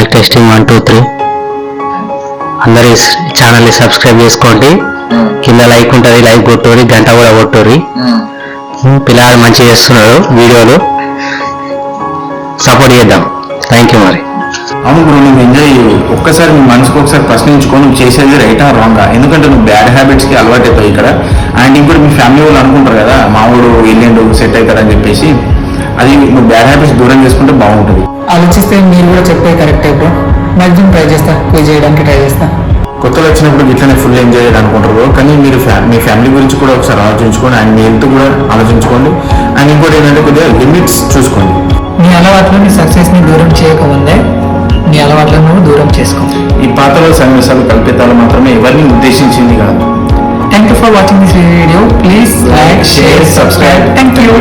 Mic testing 1 2 3 అందరి ఛానల్ని subscribe చేసుకోండి. కింద లైక్ ఉంటుంది, లైక్ కొట్టుర్రి, గంట కూడా కొట్టుర్రి. పిల్లలు మంచిగా చేస్తున్నారు వీడియోలు, సపోర్ట్ చేద్దాం. Thank you. మరి అవును బ్రో, నువ్వు ఎంజాయ్ ఒక్కసారి నీ మనసుకు ఒకసారి ప్రశ్నించుకో, నువ్వు చేసేది రైటా రాంగా. ఎందుకంటే నువ్వు బ్యాడ్ హ్యాబిట్స్కి అలవాటు అవుతావు ఇక్కడ. అండ్ ఇంకోటి మీ ఫ్యామిలీ వాళ్ళు అనుకుంటారు కదా, మామూలు వెళ్ళిండు సెట్ అవుతాడని చెప్పేసి. అది నువ్వు బ్యాడ్ హ్యాబిట్స్ దూరం చేసుకుంటే బాగుంటుంది. ఆలోచిస్తే మీరు కూడా చెప్పే కరెక్ట్ అయిపో. మ్యాక్సిమం ట్రై చేస్తా, క్విజ్ చేయడానికి ట్రై చేస్తా. కొత్తలో వచ్చినప్పుడు ఇట్లనే ఫుల్ ఎంజాయ్ చేయాలనుకుంటారు, కానీ మీరు మీ ఫ్యామిలీ గురించి కూడా ఒకసారి ఆలోచించుకోండి. అండ్ మీ హెల్త్ కూడా ఆలోచించుకోండి. అండ్ ఇంకోటి ఏంటంటే కొద్దిగా లిమిట్స్ చూసుకోండి. నీ అలవాట్లు నీ సక్సెస్ని దూరం చేయకముందే నీ అలవాట్లను నువ్వు దూరం చేసుకో. ఈ పాతలో సన్నివేశాలు కల్పితాలు మాత్రమే ఎవరిని ఉద్దేశించింది కాదు. Thank you for watching this video. Please like, share, subscribe. Thank you.